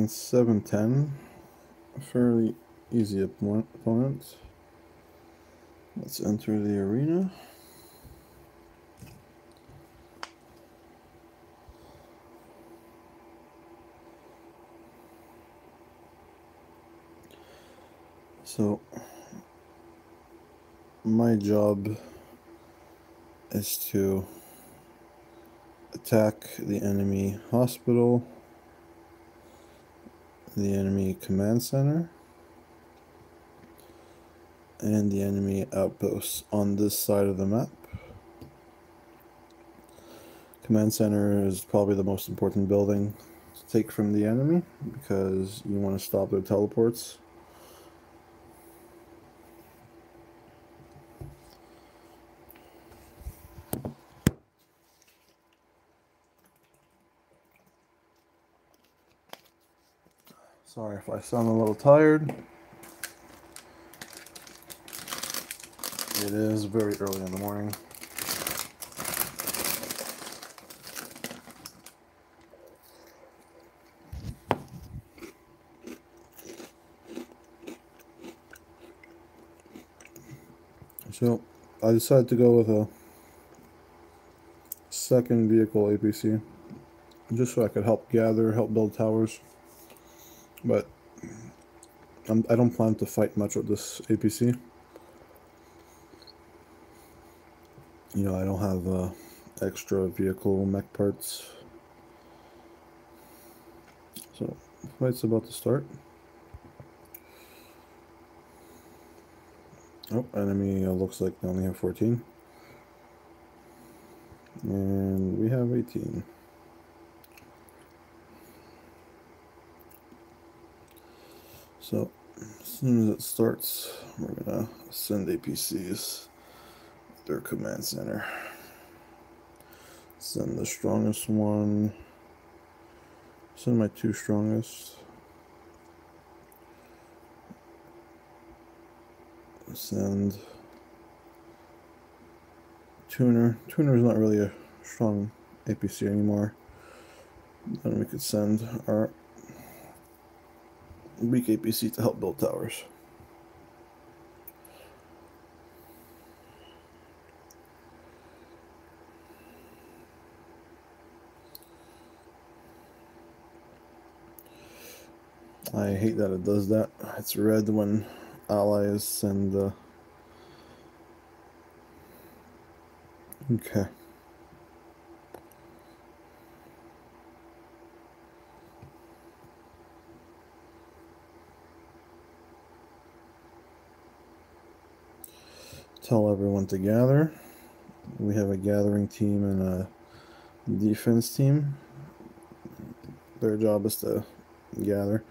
710, a fairly easy opponent. Let's enter the arena. So my job is to attack the enemy hospital, the enemy command center, and the enemy outposts on this side of the map. Command center is probably the most important building to take from the enemy because you want to stop their teleports. Sorry if I sound a little tired. It is very early in the morning. So I decided to go with a second vehicle APC just so I could help gather, help build towers. But I don't plan to fight much with this APC. You know, I don't have extra vehicle mech parts. So, the fight's about to start. Oh, enemy looks like they only have 14. And we have 18. So, as soon as it starts, we're gonna send APCs to their command center. Send the strongest one. Send my 2 strongest. Send Tuner. Tuner is not really a strong APC anymore. Then we could send our weak APC to help build towers. I hate that it does that. It's red when allies send okay. Tell everyone to gather. We have a gathering team and a defense team. Their job is to gather.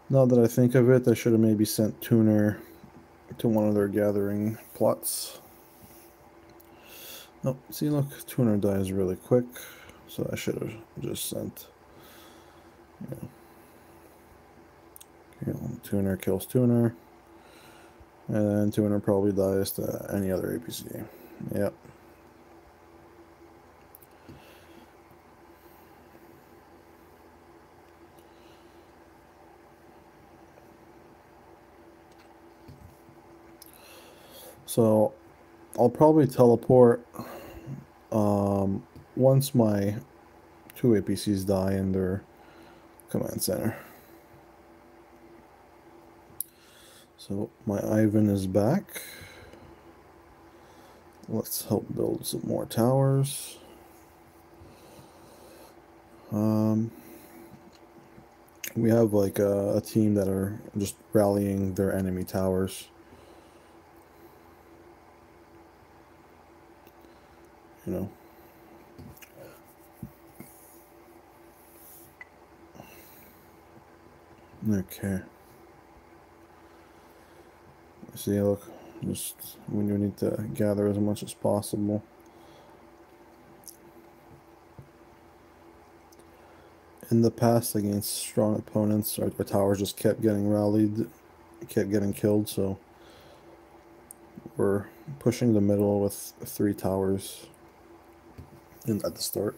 Now that I think of it, I should have maybe sent Tuner to one of their gathering plots. Oh, see, look, Tuner dies really quick, so I should have just sent, Tuner kills Tuner, and then Tuner probably dies to any other APC. Yep. So I'll probably teleport once my 2 APCs die in their command center. So my Ivan is back. Let's help build some more towers. We have like a team that are just rallying their enemy towers. You know. Okay. See, look, just when you need to gather as much as possible. In the past, against strong opponents, our towers just kept getting rallied, kept getting killed, so we're pushing the middle with 3 towers at the start.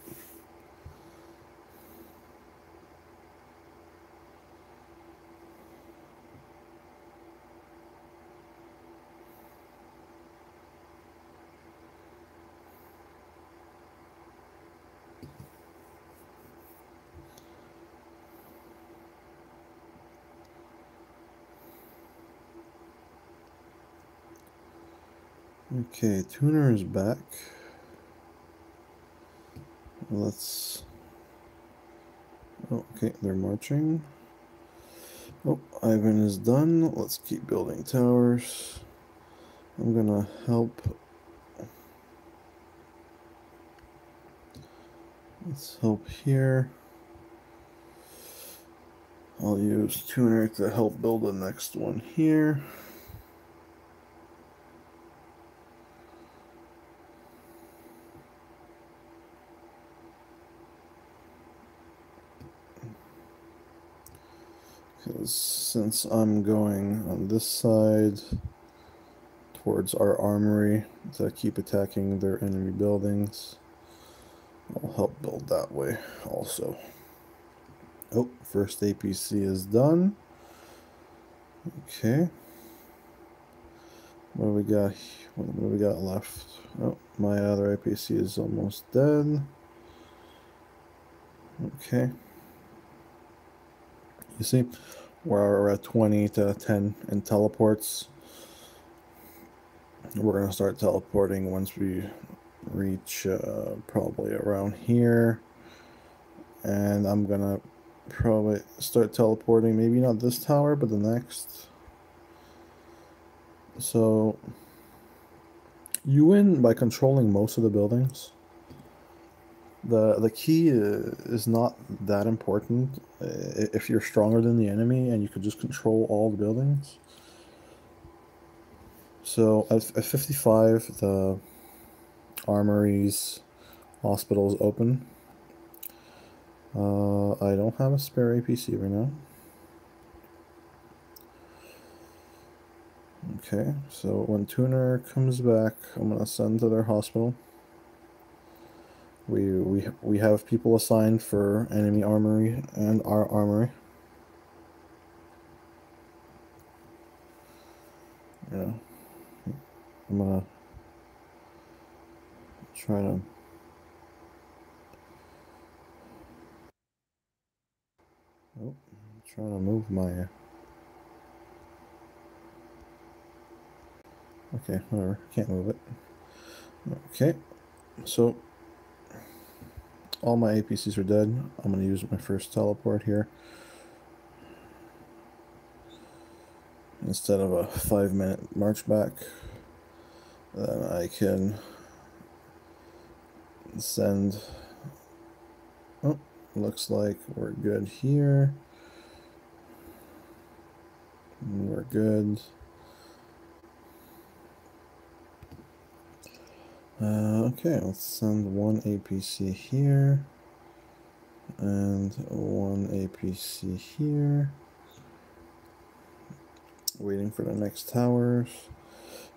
Okay, tuner is back. Let's... Oh, okay, they're marching. Oh, Ivan is done. Let's keep building towers. I'm gonna help. Let's help here. I'll use tuner to help build the next one here. Because since I'm going on this side towards our armory to keep attacking their enemy buildings, I'll help build that way also. Oh, first APC is done. Okay. What do we got? What do we got left? Oh, my other APC is almost dead. Okay. You see, we're at 20 to 10 in teleports. We're going to start teleporting once we reach probably around here. And I'm going to probably start teleporting, maybe not this tower, but the next. So you win by controlling most of the buildings. The key is not that important if you're stronger than the enemy and you could just control all the buildings. So at 55, the armories, hospitals open. I don't have a spare APC right now. Okay, so when Tuner comes back, I'm gonna send to their hospital. We have people assigned for enemy armory and our armory. Yeah, I'm gonna try to. Oh, I'm trying to move my. Okay, whatever. Can't move it. Okay, so all my APCs are dead. I'm gonna use my first teleport here. Instead of a 5-minute march back, then I can send. Oh, looks like we're good here. We're good. Okay, let's send one APC here and one APC here. Waiting for the next towers.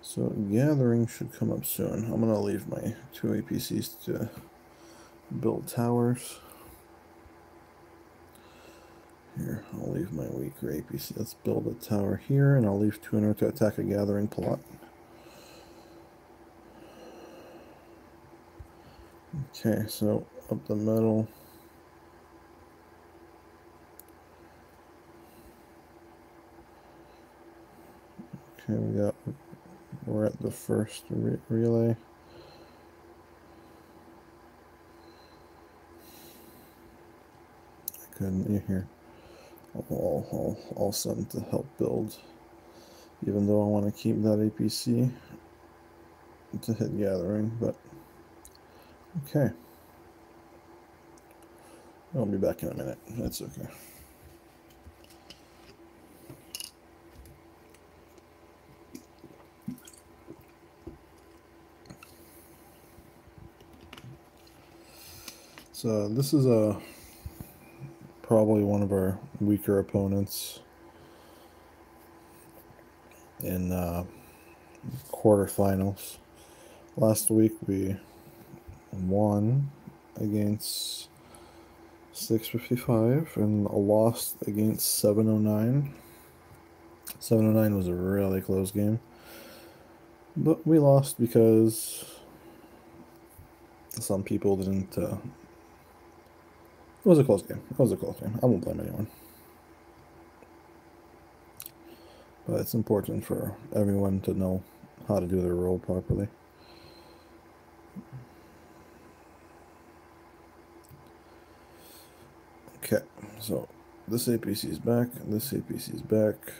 So gathering should come up soon. I'm gonna leave my 2 APCs to build towers. Here, I'll leave my weaker APC. Let's build a tower here, and I'll leave Tuner to attack a gathering plot. Okay, so up the middle. Okay, we're at the first relay. I couldn't hear. I'll send to help build, even though I want to keep that APC to hit gathering, but okay. I'll be back in a minute. That's okay. So this is probably one of our weaker opponents in quarterfinals. Last week we won against 655 and lost against 709. 709 was a really close game, but we lost because some people didn't. It was a close game. It was a close game. I won't blame anyone. But it's important for everyone to know how to do their role properly. Okay, so this APC is back, this APC is back.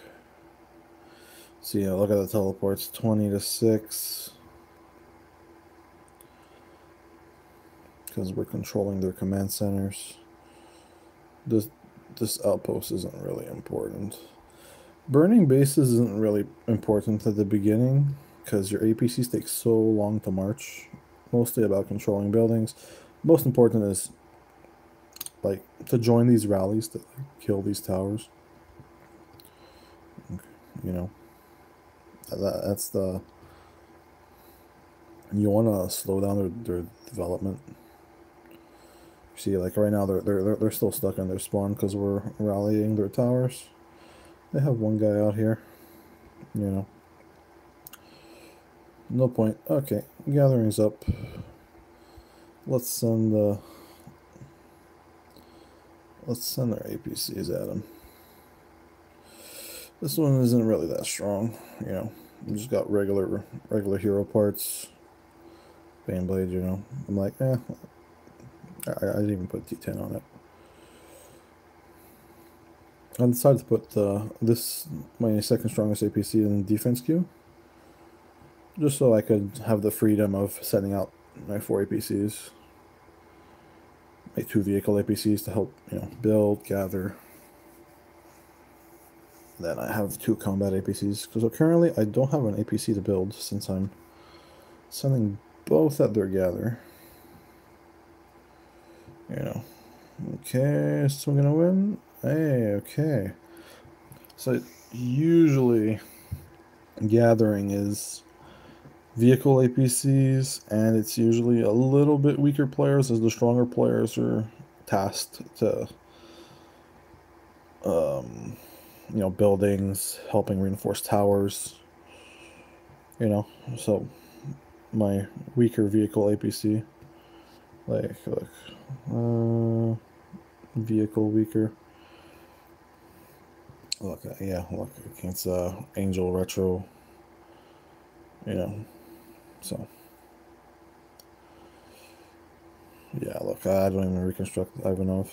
So yeah, look at the teleports, 20 to 6. Because we're controlling their command centers. This outpost isn't really important. Burning bases isn't really important at the beginning, because your APCs take so long to march. Mostly about controlling buildings. Most important is like to join these rallies to kill these towers. You know, that's the. You want to slow down their development. See, like right now they're still stuck in their spawn because we're rallying their towers. They have one guy out here. You know. No point. Okay, gathering's up. Let's send our APCs at him. This one isn't really that strong, you know. We just got regular hero parts. Baneblade, you know. I'm like, I didn't even put T10 on it. I decided to put this, my second strongest APC in the defense queue. Just so I could have the freedom of setting out my 4 APCs. My 2 vehicle APCs to help, you know, build, gather. Then I have 2 combat APCs. Because currently I don't have an APC to build since I'm sending both at their gather. You know. Okay, so I'm gonna win. Hey, okay. So usually gathering is vehicle APCs, and it's usually a little bit weaker players as the stronger players are tasked to you know, buildings, helping reinforce towers, you know. So my weaker vehicle APC, like vehicle weaker. Look, yeah, look, against Angel Retro, you know. So yeah, look, I don't even reconstruct Ivanov.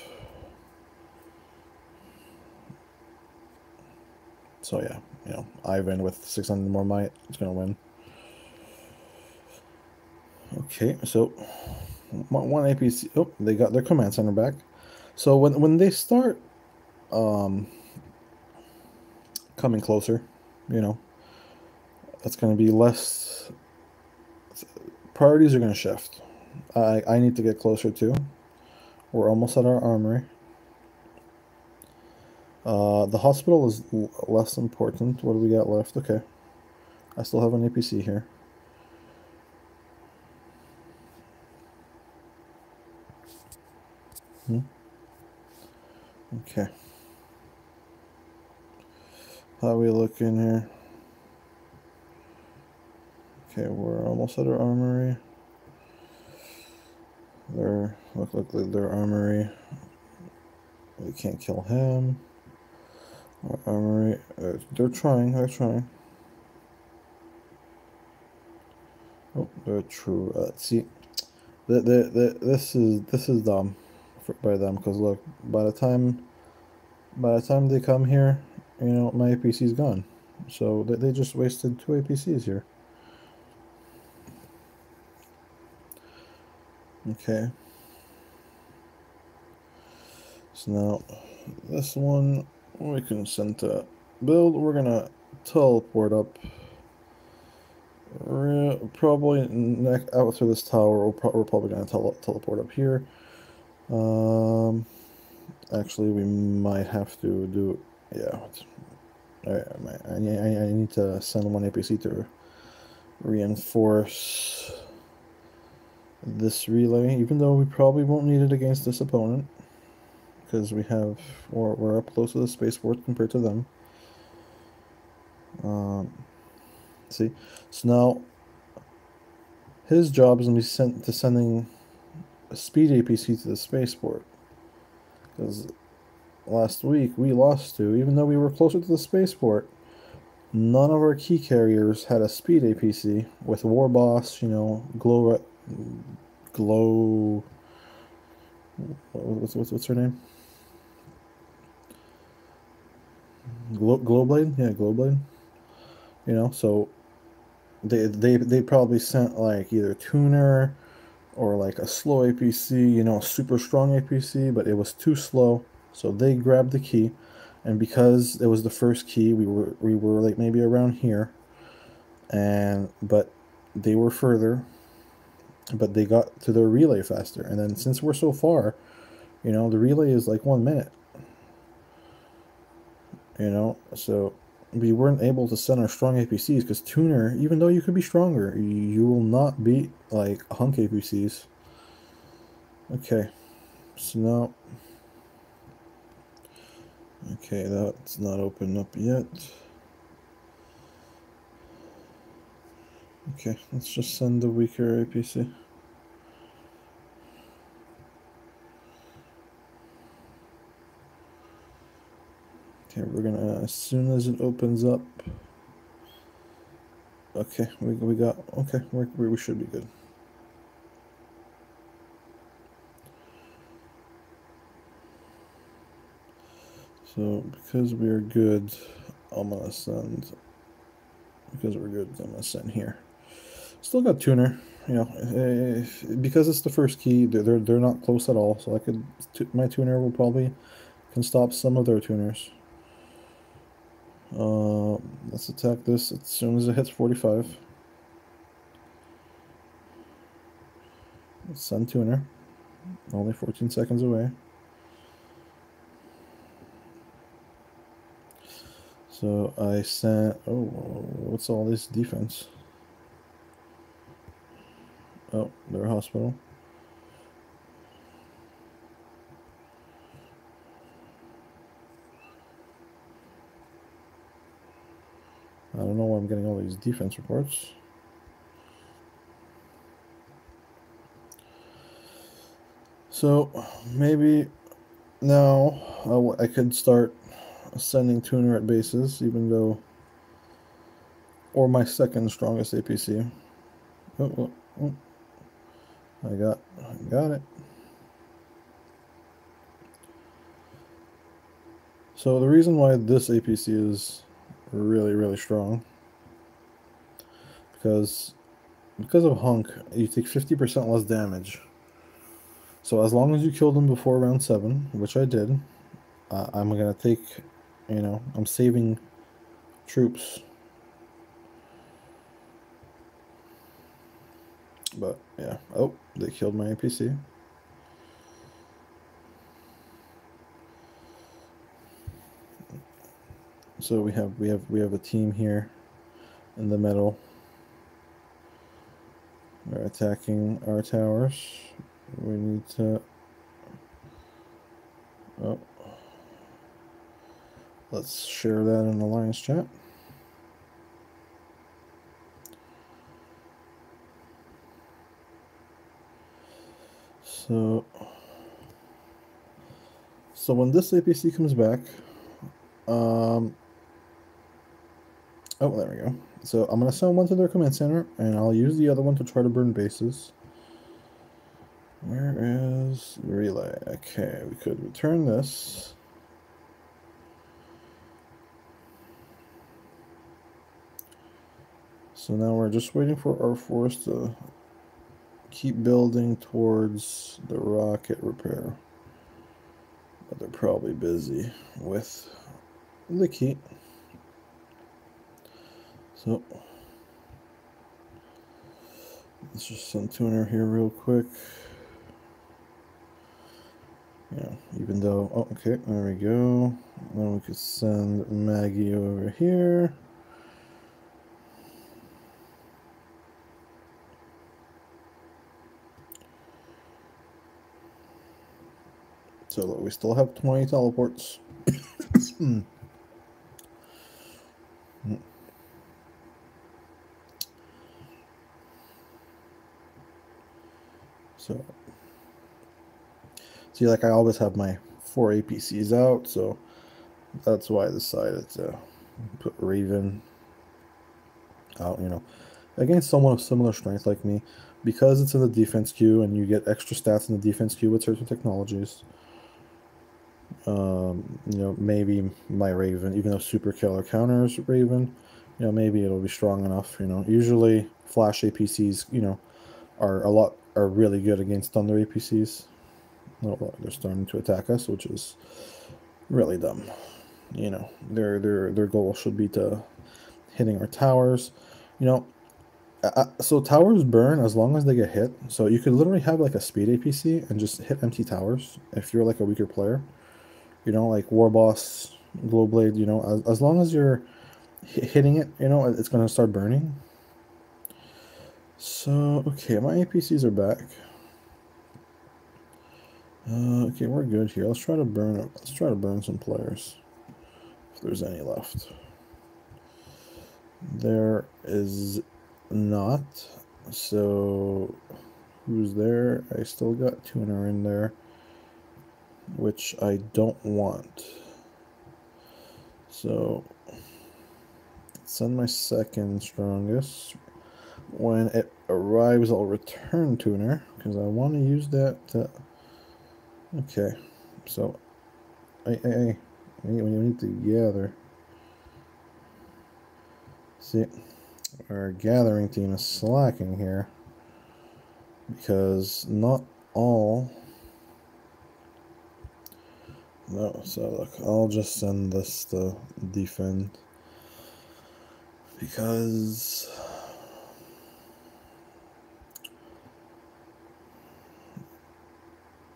So yeah, you know, Ivan with 600 more might is gonna win. Okay, so one APC. Oh, they got their command center back. So when they start coming closer, you know, it's gonna be less. Priorities are gonna shift. I need to get closer too. We're almost at our armory. The hospital is less important. What do we got left? Okay. I still have an APC here. Okay. How are we looking here? Okay, we're almost at our armory. Look like their armory. We can't kill him. Our armory. They're trying. They're trying. Oh, they're true. See, this is dumb by them, because look, by the time they come here, you know, my APC's gone. So they just wasted 2 APCs here. Okay. So now this one we can send to build. We're gonna teleport up. Probably out through this tower. We're probably gonna teleport up here. Actually, we might have to do. Yeah. I need to send one APC to reinforce this relay, even though we probably won't need it against this opponent, because we're up close to the spaceport compared to them. See, so now his job is going to be sending a speed APC to the spaceport, because last week we lost 2, even though we were closer to the spaceport. None of our key carriers had a speed APC with War Boss, you know, Glow. What's her name? Glowblade? Yeah, Glowblade. You know, so they probably sent like either tuner or like a slow APC, you know, a super strong APC, but it was too slow. So they grabbed the key, and because it was the first key, we were like maybe around here, but they were further, but they got to their relay faster. And then since we're so far, you know, the relay is like 1 minute, you know, so we weren't able to send our strong APCs because tuner, even though you could be stronger, you will not beat like hunk APCs. Okay, so now, okay, that's not open up yet. Okay, let's just send the weaker APC. Okay, we're gonna, as soon as it opens up. Okay, we got, okay, we should be good. So, because we're good, I'm gonna send, because we're good, I'm gonna send here. Still got tuner, you know, because it's the first key, they're not close at all, so I could, my tuner will probably, can stop some of their tuners. Let's attack this as soon as it hits 45. Let's send tuner, only 14 seconds away. So I sent, oh, what's all this defense? Oh, they're a hospital. I don't know why I'm getting all these defense reports. So maybe now I could start sending tuner at bases, even though, or my second strongest APC. Oh. I got it. So the reason why this APC is really, really strong, because of Hunk, you take 50% less damage. So as long as you kill them before round 7, which I did, I'm gonna take, you know, I'm saving troops. But yeah, oh, they killed my APC. So we have a team here in the middle. They're attacking our towers. We need to, oh, let's share that in the Alliance chat. So when this APC comes back, oh, there we go. So I'm gonna send one to their command center, and I'll use the other one to try to burn bases. Where is relay? Okay, we could return this. So now we're just waiting for our force to keep building towards the rocket repair. But they're probably busy with the key. So let's just send tuner here real quick. Yeah, even though, oh, okay, there we go. Then we could send Maggie over here. So that we still have 20 teleports. So, see, like I always have my 4 APCs out, so that's why I decided to put Raven out, you know, against someone of similar strength like me, because it's in the defense queue and you get extra stats in the defense queue with certain technologies. You know, maybe my Raven, even though Super Killer counters Raven, you know, maybe it'll be strong enough. You know, usually Flash APCs, you know, are really good against Thunder APCs. Well, they're starting to attack us, which is really dumb. You know, their goal should be to hitting our towers. You know, so towers burn as long as they get hit. So you could literally have like a speed APC and just hit empty towers if you're like a weaker player. You know, like Warboss, Glowblade. You know, as long as you're hitting it, you know, it's gonna start burning. So okay, my APCs are back. Okay, we're good here. Let's try to burn. Let's try to burn some players, if there's any left. There is not. So who's there? I still got Tuner in there, which I don't want. So send my second strongest. When it arrives, I'll return Tuner because I want to use that to... Okay, so we need to gather. See, our gathering team is slacking here because not all... No, so look, I'll just send this to defend because...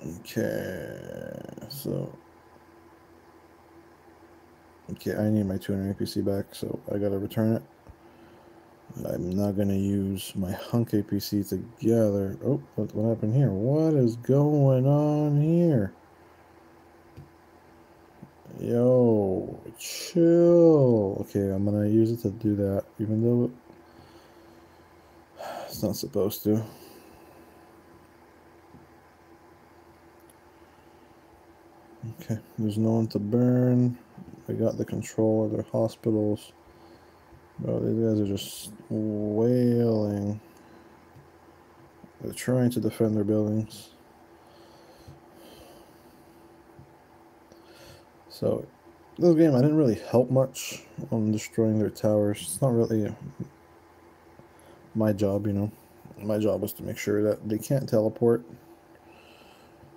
Okay, so... Okay, I need my 200 APC back, so I gotta return it. I'm not gonna use my hunk APC to gather... Oh, what happened here? What is going on here? Yo, chill. Okay, I'm gonna use it to do that, even though it's not supposed to. Okay, there's no one to burn. I got the control of their hospitals. Bro, these guys are just wailing. They're trying to defend their buildings. So, this game I didn't really help much on destroying their towers. It's not really my job, you know. My job was to make sure that they can't teleport.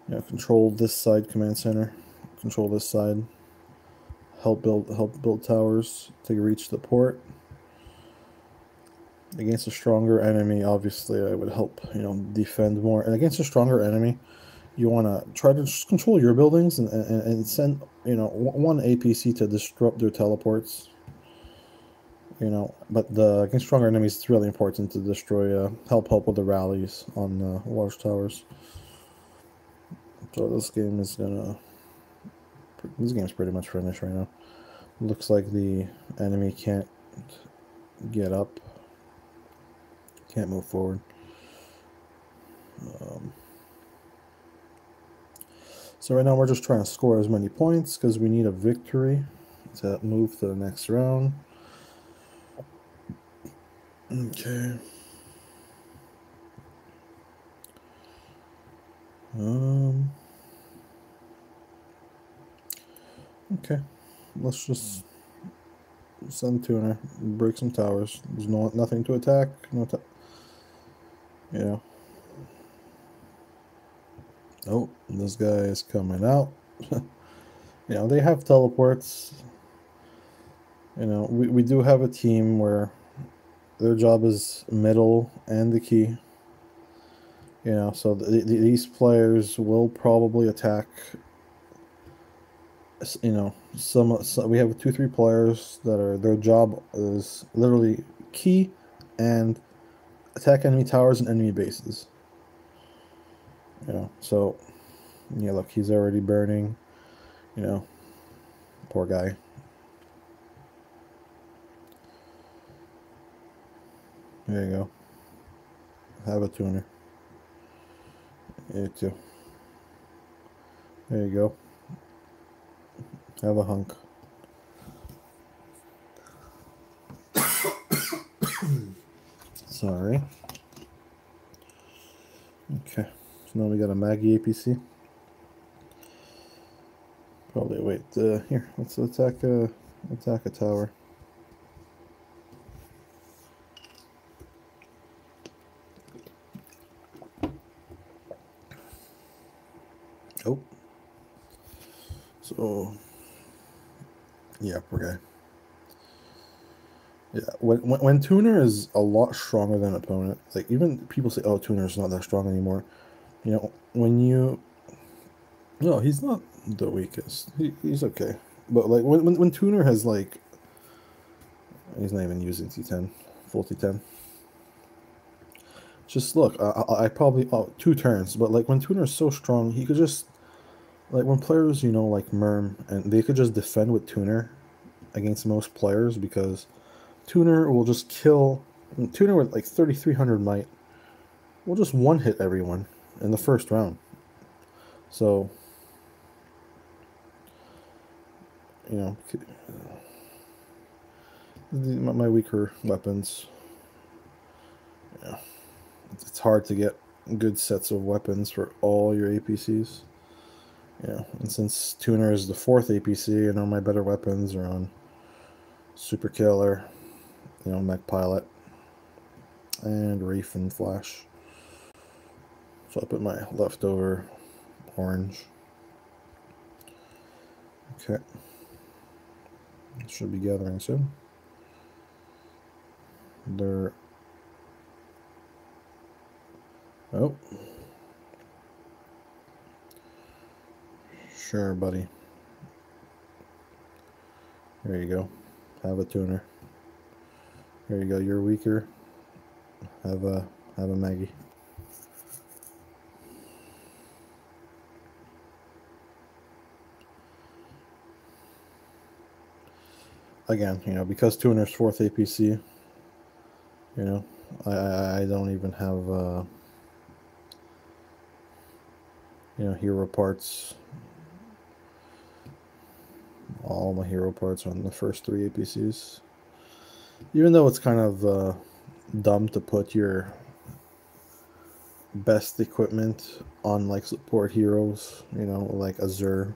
You know, control this side command center. Control this side. Help build towers to reach the port. Against a stronger enemy, obviously, I would help, you know, defend more. And against a stronger enemy, you want to try to just control your buildings and send, you know, one APC to disrupt their teleports. You know, but against stronger enemies, it's really important to destroy, help with the rallies on large towers. So this game's pretty much finished right now. Looks like the enemy can't get up, can't move forward. So right now we're just trying to score as many points because we need a victory to move to the next round. Okay. Okay. Let's just send Tuner, break some towers. There's nothing to attack. Yeah. Oh, this guy is coming out. You know, they have teleports. You know, we do have a team where their job is middle and the key. You know, so these players will probably attack. You know, we have 2-3 players that are their job is literally key and attack enemy towers and enemy bases. You know, so yeah, look, he's already burning. You know, poor guy. There you go. Have a Tuner. You too. There you go. Have a hunk. Alright. Okay. So now we got a Maggie APC. Probably wait. Here, let's attack a tower. Oh. So yeah, poor guy. Yeah, when Tuner is a lot stronger than opponent, like even people say, "Oh, Tuner's not that strong anymore." You know, when you, no, he's not the weakest. He's okay, but like when Tuner has like, he's not even using T10, full T10. Just look, I probably 2 turns, but like when Tuner is so strong, he could just like when players, you know, like Merm, and they could just defend with Tuner against most players because Tuner will just kill. Tuner with like 3,300 might will just one hit everyone in the first round. So, you know, my weaker weapons. Yeah, it's hard to get good sets of weapons for all your APCs. Yeah, and since Tuner is the 4th APC, you know, my better weapons are on Super Killer, you know, Mech Pilot, and Reef and Flash. So I put my leftover orange. Okay. Should be gathering soon. They're... Oh. Sure, buddy. There you go. Have a Tuner. There you go. You're weaker. Have a Maggie. Again, you know, because Tuner's 4th APC, you know, I don't even have you know, hero parts. All my hero parts are on the first 3 APCs. Even though it's kind of dumb to put your best equipment on like support heroes, you know, like Azure,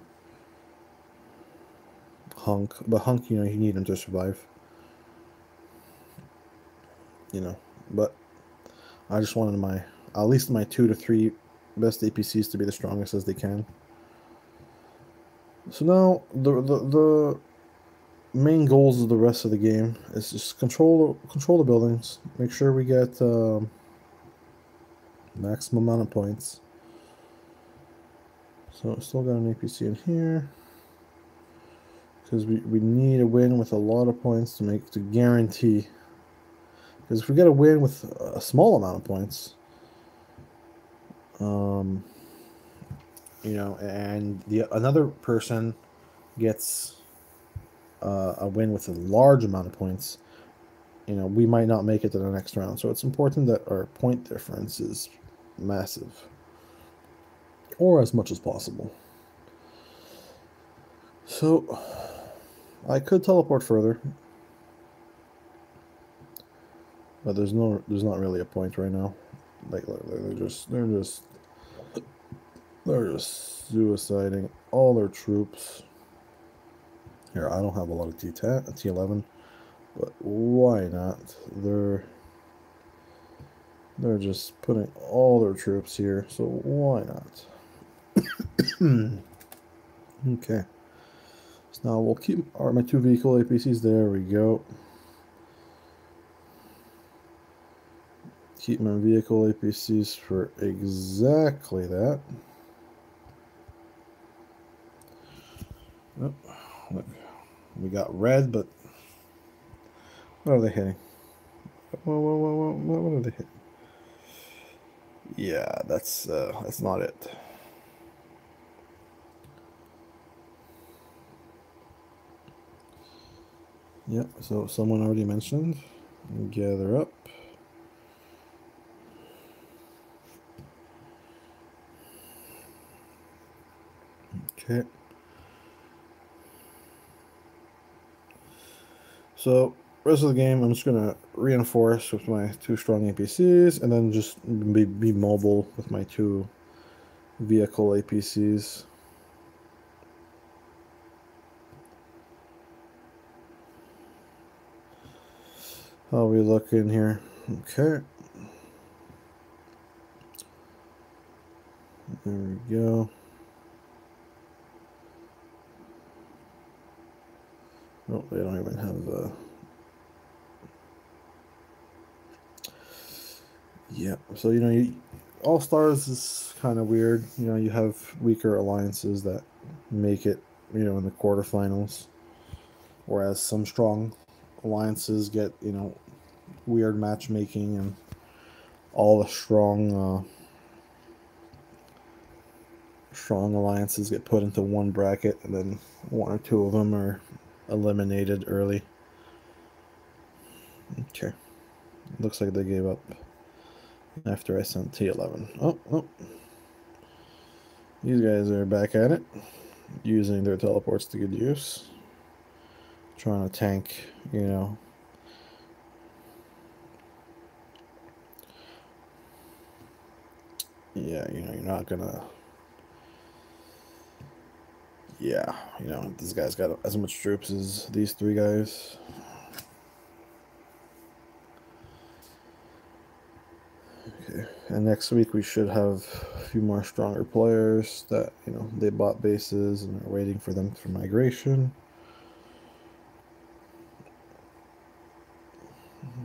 Hunk. But Hunk, you know, you need him to survive. You know, but I just wanted my at least my 2 to 3 best APCs to be the strongest as they can. So now the main goals of the rest of the game is just control the buildings, make sure we get maximum amount of points. So still got an APC in here because we need a win with a lot of points to guarantee. Because if we get a win with a small amount of points, you know, and another person gets a win with a large amount of points, you know, we might not make it to the next round. So it's important that our point difference is massive, or as much as possible. So I could teleport further, but there's not really a point right now. Like they're just suiciding all their troops. Here, I don't have a lot of T10, T11, but why not? They're just putting all their troops here, so why not? Okay. So now we'll keep my 2 vehicle APCs. There we go. Keep my vehicle APCs for exactly that. Oh, look, we got red, but what are they hitting? What are they hitting? Yeah, that's not it. Yep, so someone already mentioned. Gather up. Okay. So rest of the game, I'm just gonna reinforce with my 2 strong APCs, and then just be mobile with my 2 vehicle APCs. How are we looking here? Okay. There we go. Oh, they don't even have yeah. So All Stars is kind of weird. You have weaker alliances that make it, in the quarterfinals, whereas some strong alliances get, weird matchmaking, and all the strong alliances get put into one bracket, and then 1 or 2 of them are eliminated early. Okay. Looks like they gave up after I sent T11. Oh. These guys are back at it, using their teleports to good use. Trying to tank, Yeah, you're not gonna... Yeah, this guy's got as much troops as these 3 guys. Okay, and next week we should have a few more stronger players that, they bought bases and are waiting for them for migration.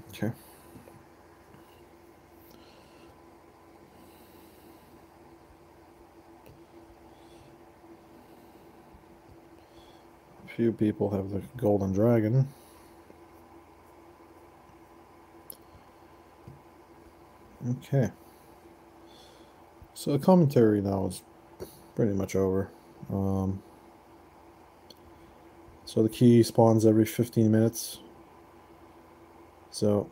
Okay. A few people have the golden dragon. Okay. So the commentary now is pretty much over. So the key spawns every 15 minutes. So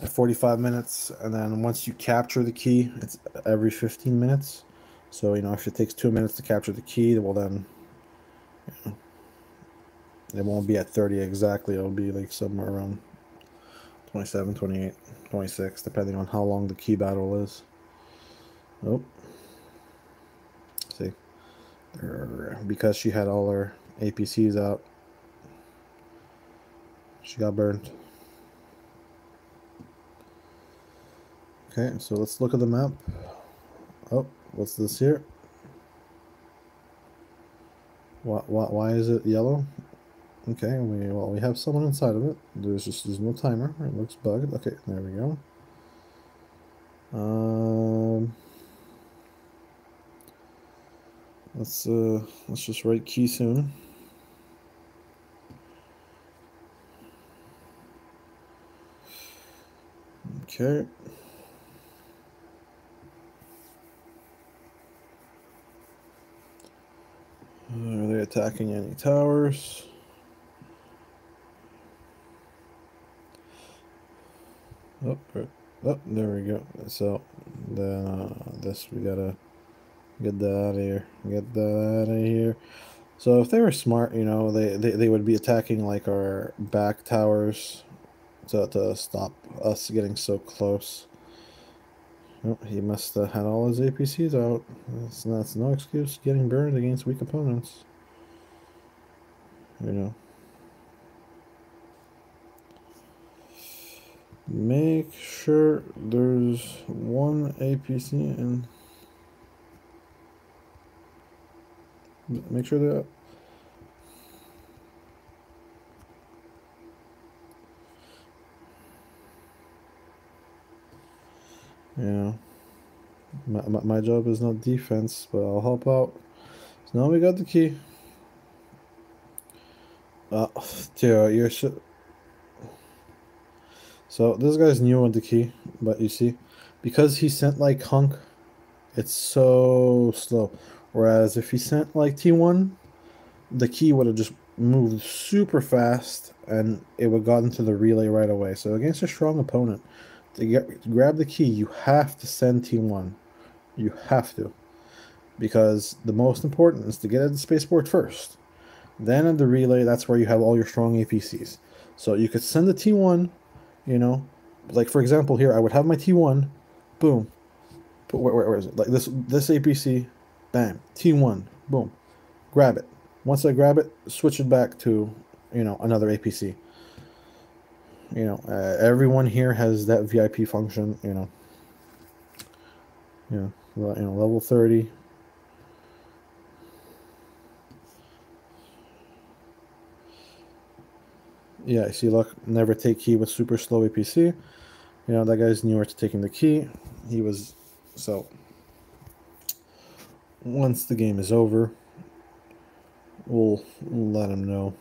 at 45 minutes, and then once you capture the key, it's every 15 minutes. So, if it takes 2 minutes to capture the key, well then, it won't be at 30 exactly. It'll be like somewhere around 27, 28, 26, depending on how long the key battle is. Oh. See. Because she had all her APCs out, she got burned. Okay, so let's look at the map. Oh, what's this here? Why is it yellow? Okay, we have someone inside of it. There's no timer. It looks bugged. Okay, there we go. Let's just write key soon. Okay. Are they attacking any towers? Oh, there we go. So then this, we gotta get that out of here. Get that out of here. So if they were smart, they would be attacking like our back towers to stop us getting so close. Oh, he must have had all his APCs out. That's no excuse getting burned against weak opponents. Make sure there's 1 APC and make sure that... My job is not defense, but I'll help out. So now we got the key. You're so this guy's new on the key, but you see, because he sent like Hunk, it's so slow. Whereas if he sent like T1, the key would have just moved super fast and it would have gotten to the relay right away. So against a strong opponent, to grab the key, you have to send T1. You have to. Because the most important is to get at the spaceport first. Then at the relay, that's where you have all your strong APCs. So you could send a T1, you know, like for example here, I would have my T1, boom, where is it? Like this APC, bam, T1, boom, grab it. Once I grab it, switch it back to, you know, another APC. You know, everyone here has that VIP function. Level 30. Yeah, see, look, never take key with super slow APC. You know, that guy's newer to taking the key. He was, so once the game is over, we'll let him know.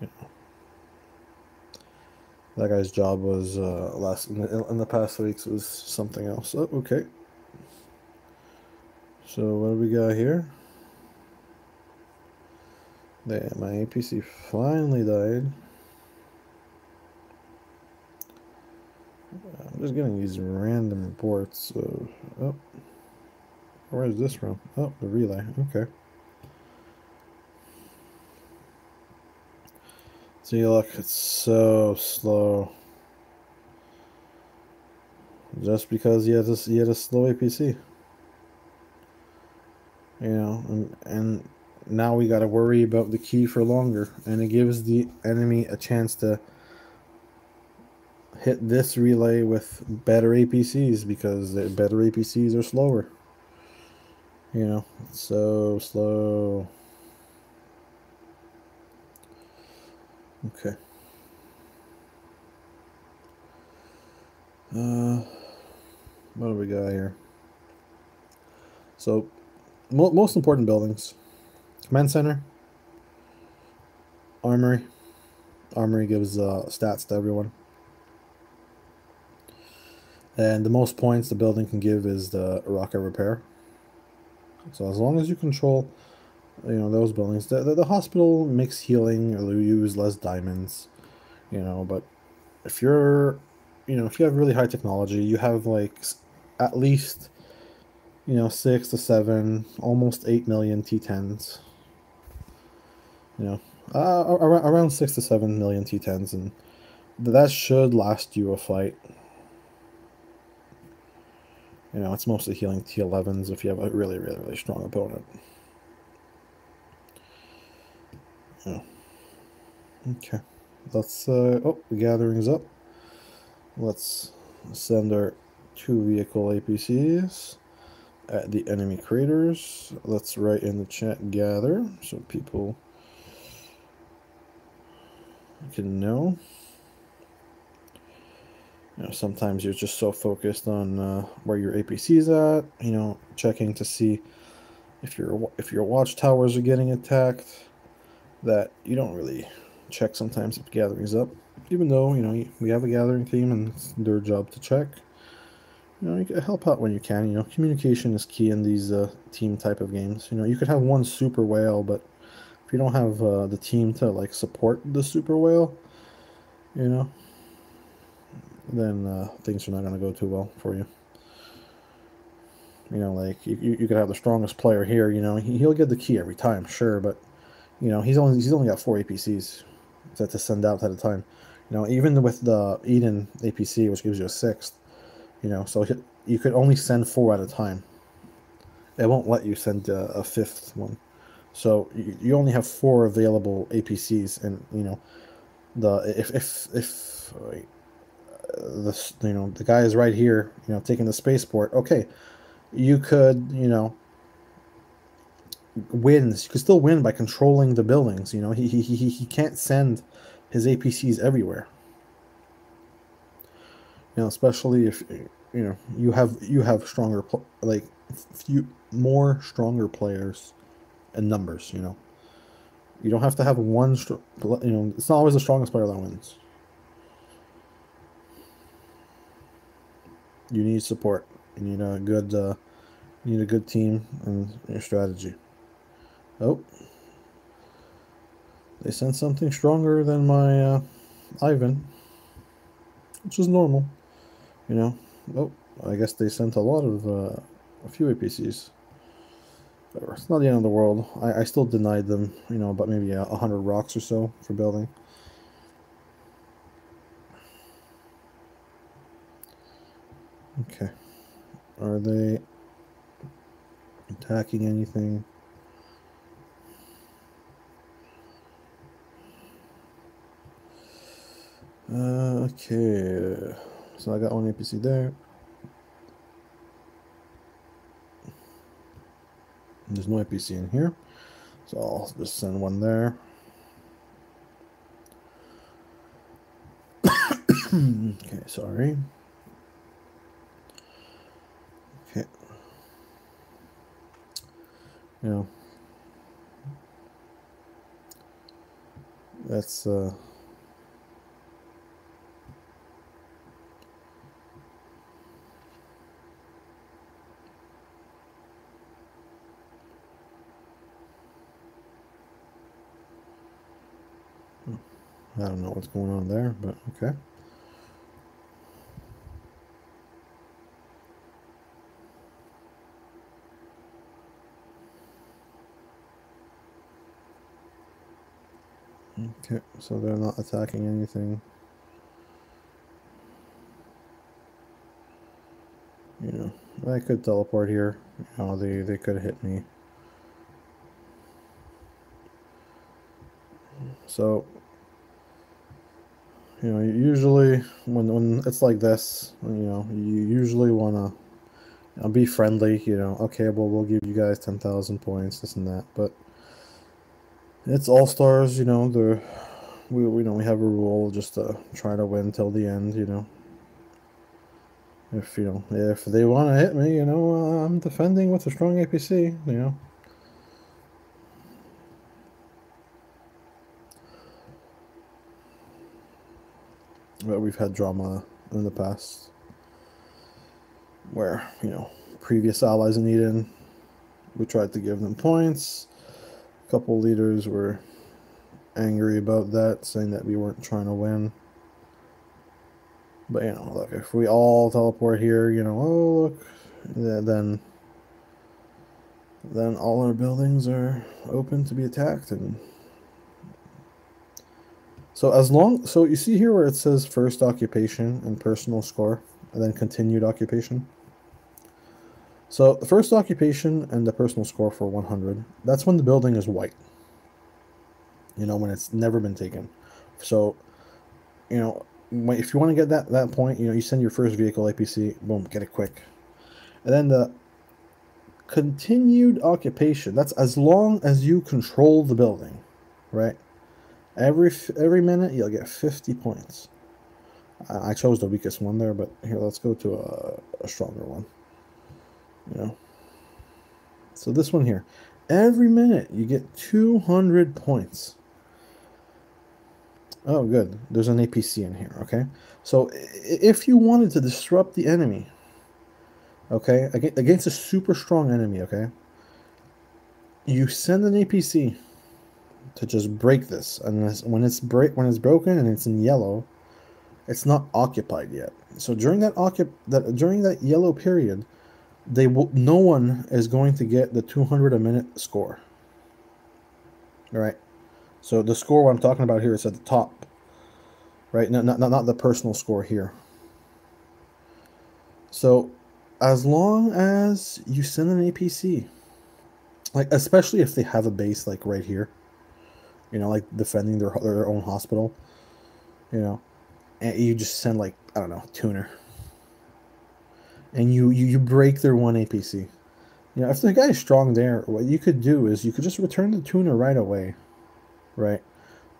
You know, that guy's job was in the past weeks was something else. Oh, okay. So what do we got here? There, my APC finally died. I'm just getting these random reports of, oh, where is this from? Oh, the relay, okay. See, look, it's so slow. Just because he had a slow APC. You know, and now we gotta worry about the key for longer. And it gives the enemy a chance to hit this relay with better APCs because the better APCs are slower. You know, it's so slow. Okay. What do we got here? So, most important buildings: command center, armory. Armory gives stats to everyone, and the most points the building can give is the rocket repair. So as long as you control, you know, those buildings, the hospital makes healing or use less diamonds, you know. But if you're, you know, if you have really high technology, you have like at least, you know, 6 to 7, almost 8 million T10s. You know, around 6 to 7 million T10s, and that should last you a fight. You know, it's mostly healing T11s if you have a really, really, really strong opponent. Yeah. Okay. Let's, oh, the gathering's up. Let's send our 2 vehicle APCs at the enemy craters. Let's write in the chat gather so people can know. You know, sometimes you're just so focused on where your APC's at, you know, checking to see if your watchtowers are getting attacked, that you don't really check sometimes if gathering's up, even though, you know, we have a gathering team and it's their job to check. You know, you can help out when you can. You know, communication is key in these team type of games. You know, you could have one super whale, but if you don't have the team to like support the super whale, you know, then things are not going to go too well for you. You know, like you could have the strongest player here. You know, he'll get the key every time, sure, but you know he's only got 4 APCs to send out at a time. You know, even with the Eden APC, which gives you a 6th, you know, so you could only send 4 at a time. It won't let you send a 5th one. So you only have 4 available APCs, and you know if this, you know, the guy is right here, you know, taking the spaceport. Okay, you could, you know, wins. You could still win by controlling the buildings. You know, he can't send his APCs everywhere. You know, especially if, you know, you have stronger like few more stronger players in numbers. You know, you don't have to have one. You know, it's not always the strongest player that wins. You need support. You need a good. You need a good team and your strategy. Oh, they sent something stronger than my Ivan, which is normal. You know. Oh, I guess they sent a lot of a few APCs. Whatever. It's not the end of the world. I still denied them, you know, about maybe 100 rocks or so for building. Okay. Are they attacking anything? Okay. So I got one APC there. There's no APC in here. So I'll just send one there. Okay, sorry. Okay. You know, that's I don't know what's going on there, but okay. Okay, so they're not attacking anything. You know, I could teleport here. You know, they could have hit me. So, you know, usually when it's like this, you know, you usually want to, you know, be friendly. You know, okay, well, we'll give you guys 10,000 points, this and that. But it's all stars. You know, we know we have a rule just to try to win till the end. You know. If you know, if they want to hit me, you know, I'm defending with a strong APC. You know. But we've had drama in the past where, you know, previous allies in Eden, we tried to give them points. A couple leaders were angry about that, saying that we weren't trying to win. But, you know, look, if we all teleport here, you know, oh, look, then all our buildings are open to be attacked. And so you see here where it says first occupation and personal score, and then continued occupation. So the first occupation and the personal score for 100, that's when the building is white. You know, when it's never been taken. So, you know, if you want to get that point, you know, you send your first vehicle APC, boom, get it quick. And then the continued occupation, that's as long as you control the building, right? Every minute you'll get 50 points. I chose the weakest one there, but here, let's go to a stronger one. You know, so this one here, every minute you get 200 points. Oh, good. There's an APC in here, okay? So if you wanted to disrupt the enemy, okay, against a super strong enemy, okay, you send an APC to just break this. And when it's broken and it's in yellow, it's not occupied yet. So during that yellow period, no one is going to get the 200 a minute score. All right. So the score what I'm talking about here is at the top, right? Not the personal score here. So as long as you send an APC, like especially if they have a base like right here, you know, like defending their own hospital, you know, and you just send like, I don't know, tuner, and you break their one APC. You know, if the guy is strong there, what you could do is you could just return the tuner right away, right?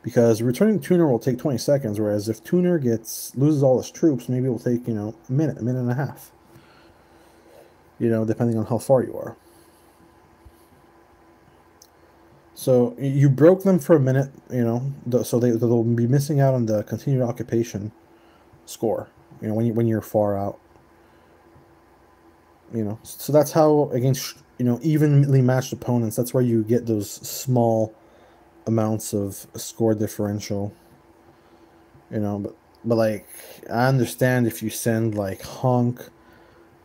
Because returning the tuner will take 20 seconds, whereas if tuner loses all his troops, maybe it will take, you know, a minute and a half. You know, depending on how far you are. So you broke them for a minute, you know, so they'll be missing out on the continued occupation score. You know, when you're far out. You know, so that's how against, you know, evenly matched opponents, that's where you get those small amounts of score differential. You know, but like I understand if you send like Honk,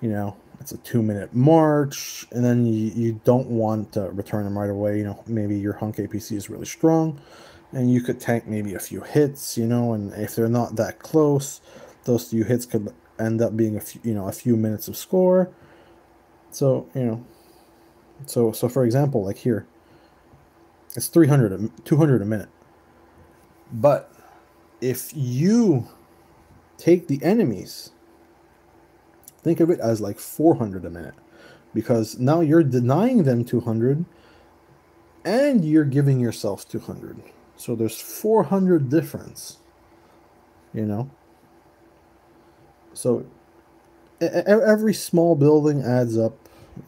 you know, it's a 2-minute march, and then you don't want to return them right away. Maybe your hunk APC is really strong, and you could tank maybe a few hits, and if they're not that close, those few hits could end up being a few minutes of score. So, so for example, like here, it's 200 a minute. But if you take the enemies, think of it as like 400 a minute, because now you're denying them 200 and you're giving yourself 200. So there's 400 difference, So every small building adds up,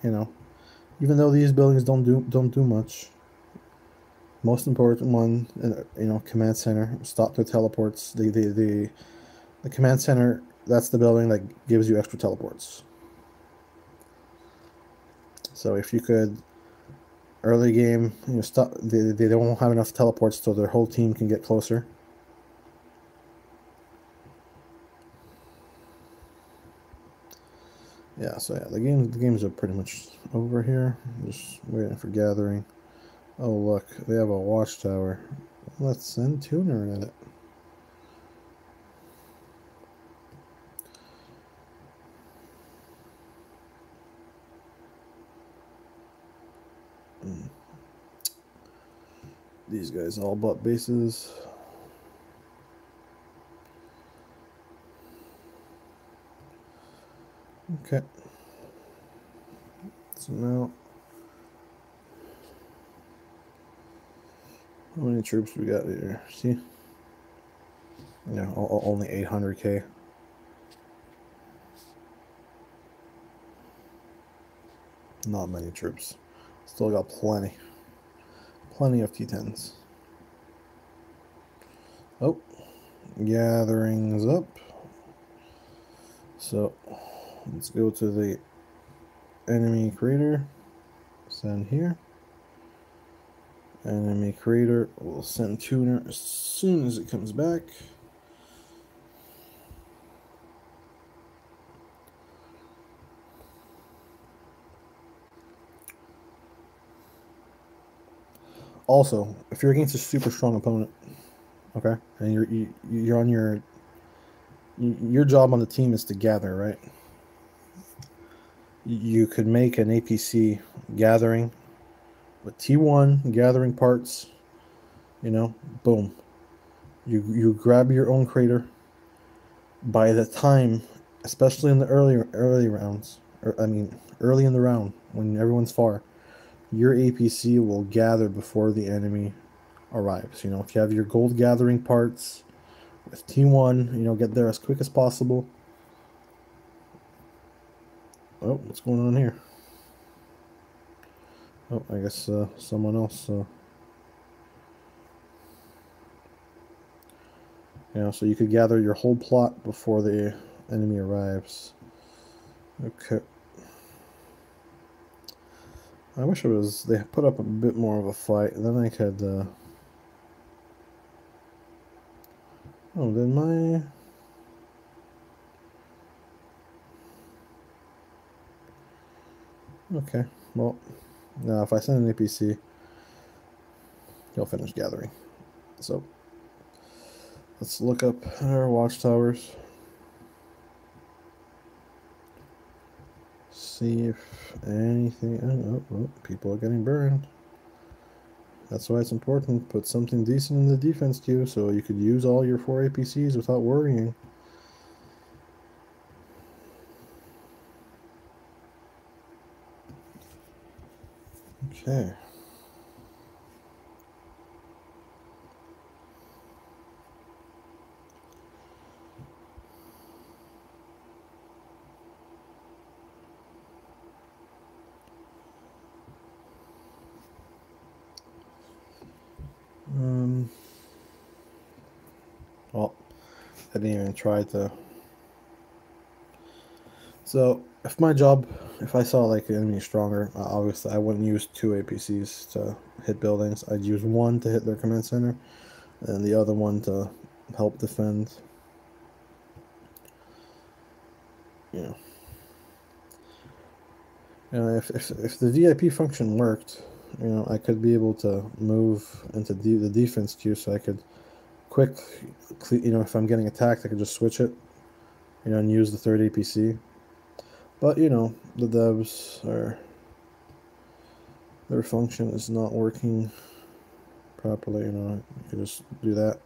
even though these buildings don't do much. Most important one, command center. Stop the teleports. The command center. That's the building that gives you extra teleports. So if you could, early game, stop. They don't have enough teleports, so their whole team can get closer. Yeah. So yeah, the games are pretty much over here. Just waiting for gathering. Oh look, they have a watchtower. Let's send Tuner in it. These guys all bought bases. Okay. So now, how many troops we got here? See? Yeah, only 800k. Not many troops. Still got plenty. Plenty of T10s. Oh, gatherings up. So, let's go to the enemy crater. Send here. Enemy crater. We'll send Tuner as soon as it comes back. Also, if you're against a super strong opponent, okay, and you're on your job on the team is to gather, right? You could make an APC gathering with T1 gathering parts. Boom. You grab your own crater. By the time, especially in the early rounds, early in the round when everyone's far, your APC will gather before the enemy arrives. If you have your gold gathering parts with T1, get there as quick as possible. Oh, what's going on here? Oh, I guess someone else. So you could gather your whole plot before the enemy arrives. Okay. I wish they put up a bit more of a fight. Then I could. Oh, then my. Okay. Well, now if I send an APC, he'll finish gathering. So let's look up our watchtowers. See if anything. Oh, people are getting burned. That's why it's important. Put something decent in the defense queue so you could use all your 4 APCs without worrying. Okay. Well, I didn't even try to. So, if I saw like an enemy stronger, obviously I wouldn't use 2 APCs to hit buildings. I'd use one to hit their command center, and the other one to help defend. If the VIP function worked, I could be able to move into the defense queue, so I could if I'm getting attacked, I could just switch it, and use the third APC. But the devs their function is not working properly. You could just do that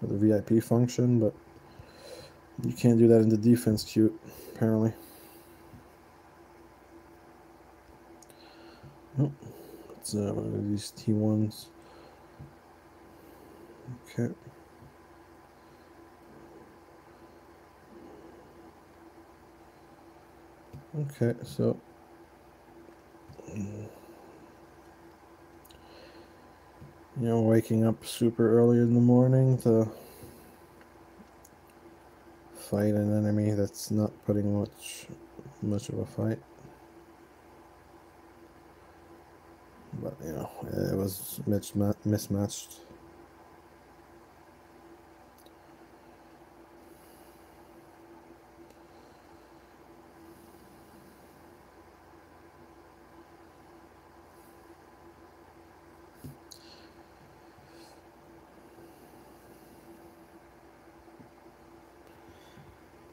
with the VIP function, but you can't do that in the defense queue, apparently. Nope. It's one of these T1s. Okay. Okay, so waking up super early in the morning to fight an enemy that's not putting much of a fight. But it was mismatched.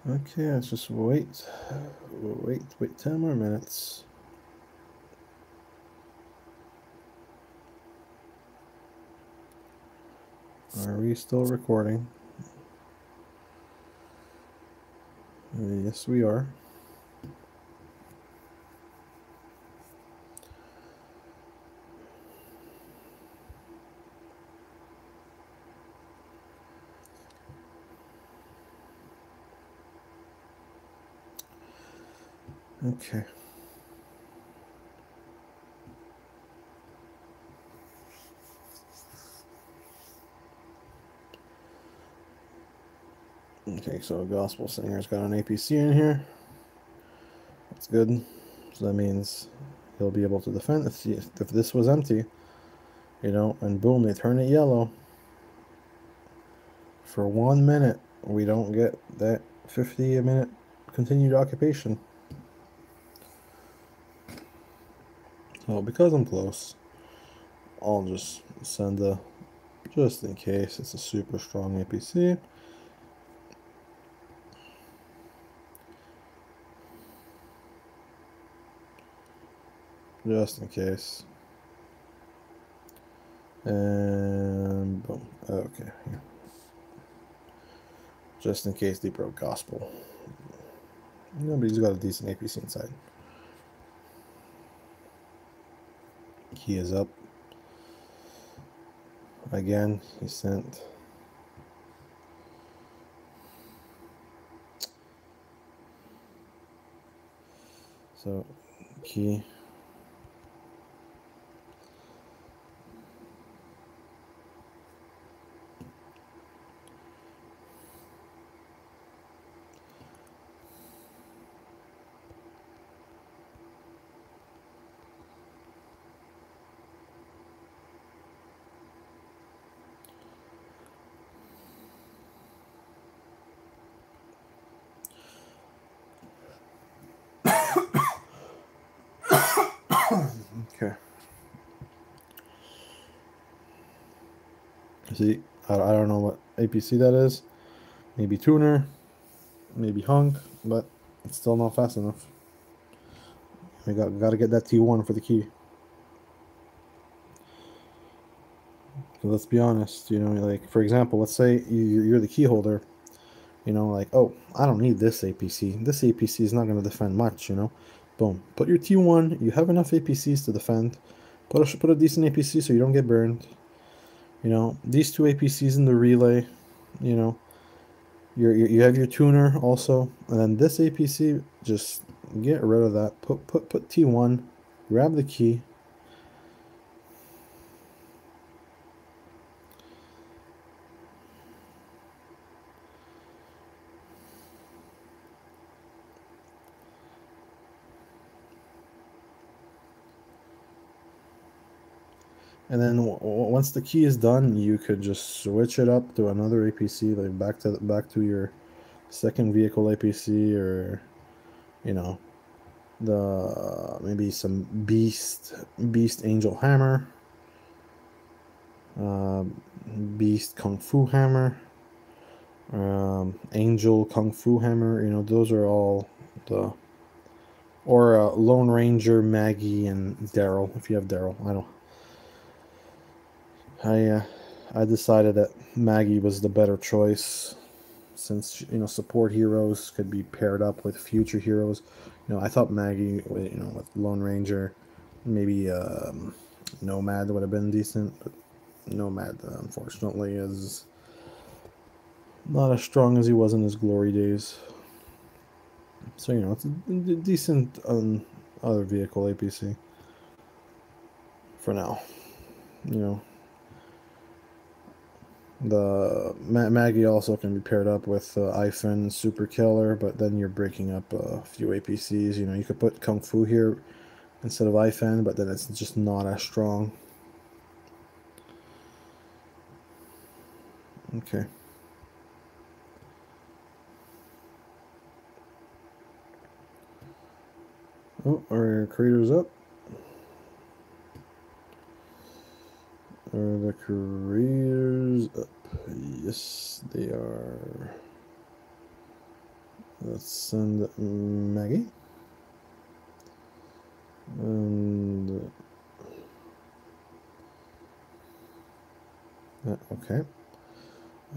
Okay, let's just wait 10 more minutes. Are we still recording? Yes, we are. Okay. Okay, so Gospel Singer's got an APC in here. That's good. So that means he'll be able to defend. If this was empty, and boom, they turn it yellow. For 1 minute, we don't get that 50-minute continued occupation. So because I'm close, I'll just send just in case it's a super strong APC. Just in case. And boom. Okay. Just in case they broke Gospel. But he's got a decent APC inside. Key is up. Again, he sent. So, key. Okay. See, I don't know what APC that is. Maybe tuner, maybe hunk, but it's still not fast enough. We got to get that T1 for the key. So let's be honest, like for example, let's say you're the key holder, like, oh, I don't need this APC. This APC is not going to defend much, Boom. Put your T1. You have enough APCs to defend. Put a decent APC so you don't get burned. These two APCs in the relay, you have your tuner also, and then this APC, just get rid of that. Put T1, grab the key. And then once the key is done, you could just switch it up to another APC, like back to your second vehicle APC, or maybe some beast angel hammer, beast kung fu hammer, angel kung fu hammer. You know, those are all the, or Lone Ranger, Maggie, and Daryl. If you have Daryl, I decided that Maggie was the better choice, since, you know, support heroes could be paired up with future heroes. You know, I thought Maggie, you know, with Lone Ranger, maybe Nomad would have been decent, but Nomad, unfortunately, is not as strong as he was in his glory days. So, you know, it's a decent other vehicle APC for now. You know, the Maggie also can be paired up with Ifan Super Killer, but then you're breaking up a few APCs. You know, you could put Kung Fu here instead of Ifan, but then it's just not as strong. Okay. Oh, our creators up. Are the creators up? Yes, they are. Let's send Maggie. And okay.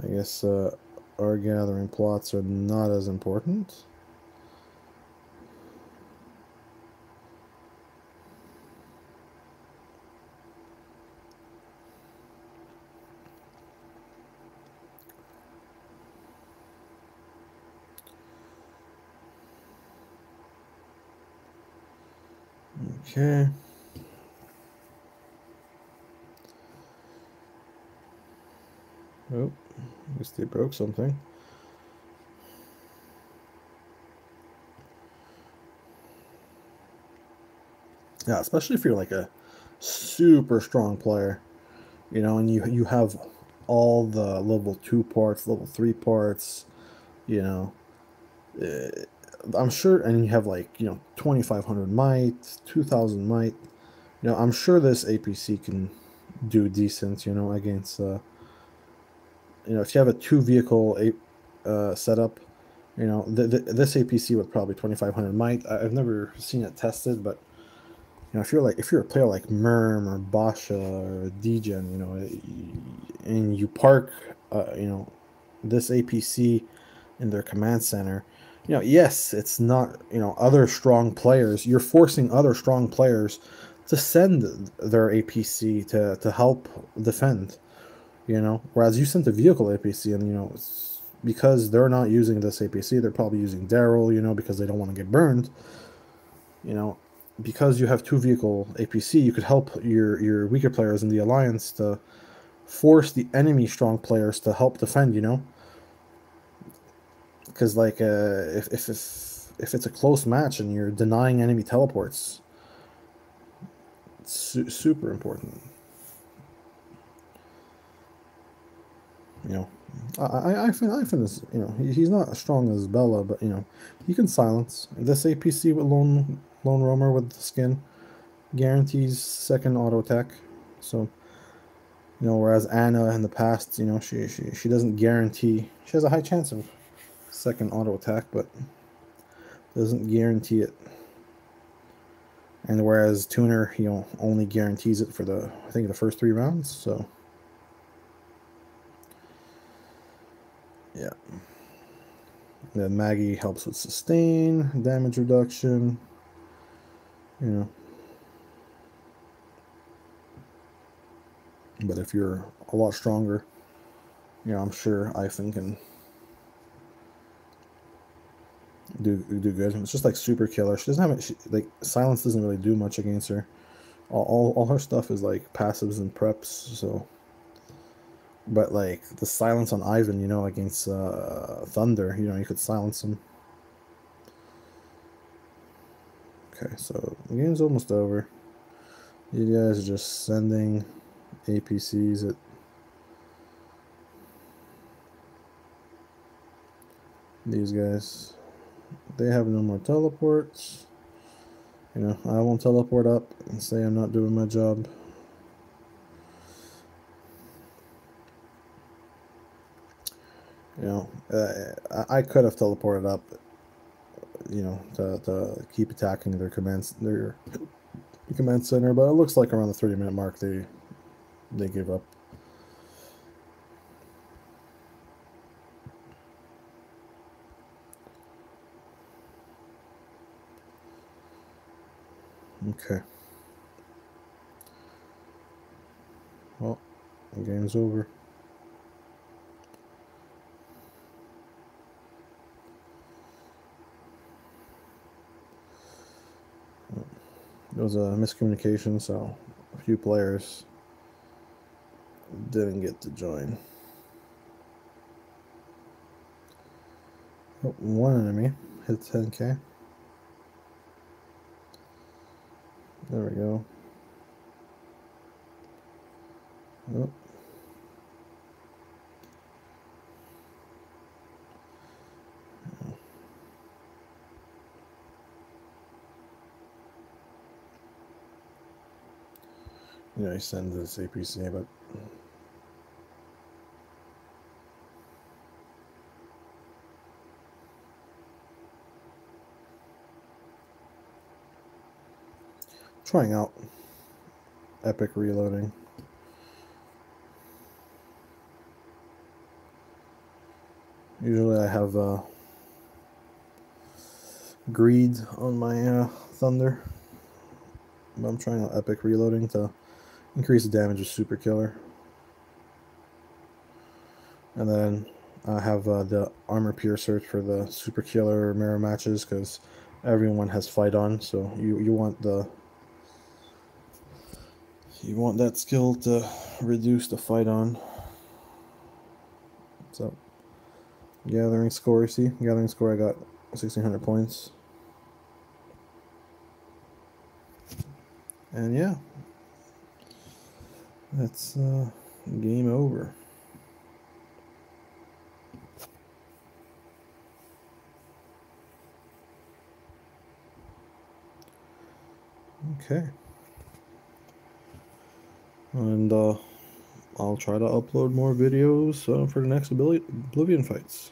I guess our gathering plots are not as important. Okay. Oh, I guess they broke something. Yeah, especially if you're like a super strong player, you know, and you have all the level 2 parts, level 3 parts, you know. I'm sure, and you have like, you know, 2,500 might, 2,000 might. You know, I'm sure this APC can do decent, you know, against, you know, if you have a 2 vehicle setup, you know, this APC with probably 2,500 might. I've never seen it tested, but you know, if you're a player like Merm or Basha or Degen, you know, and you park, you know, this APC in their command center, you know, yes, it's not, you know, other strong players. You're forcing other strong players to send their APC to help defend, you know, whereas you sent a vehicle APC, and, you know, because they're not using this APC, they're probably using Daryl, you know, because they don't want to get burned, you know. Because you have 2 vehicle APC, you could help your weaker players in the alliance to force the enemy strong players to help defend, you know. Because like if it's a close match and you're denying enemy teleports, it's super important. You know, I find this, you know, he's not as strong as Bella, but, you know, he can silence. This APC with Lone Roamer with the skin guarantees second auto attack. So, you know, whereas Anna in the past, you know, she doesn't guarantee. She has a high chance of second auto attack, but doesn't guarantee it. And whereas Tuner, you know, only guarantees it for I think the first 3 rounds. So yeah. Then Maggie helps with sustain, damage reduction, you know. But if you're a lot stronger, you know, I'm sure Ifan can do good. It's just like Super Killer. She doesn't have like silence doesn't really do much against her. All her stuff is like passives and preps. So, but like the silence on Ivan, you know, against Thunder, you know, you could silence him. Okay, so the game's almost over. You guys are just sending APCs at these guys. They have no more teleports. You know, I won't teleport up and say I'm not doing my job. You know, I could have teleported up, you know, to keep attacking their command center, but it looks like around the 30-minute mark they gave up. Okay. Well, the game's over. It was a miscommunication, so a few players didn't get to join. Oh, one enemy hit 10k. There we go. Oh. Yeah, he sends this APC, but trying out epic reloading. Usually I have greed on my thunder, but I'm trying out epic reloading to increase the damage of super killer. And then I have the armor piercer for the super killer mirror matches because everyone has fight on, so you want that skill to reduce the fight on. So gathering score, you see, gathering score, I got 1,600 points. And yeah, that's game over. Okay. And I'll try to upload more videos for the next Oblivion fights.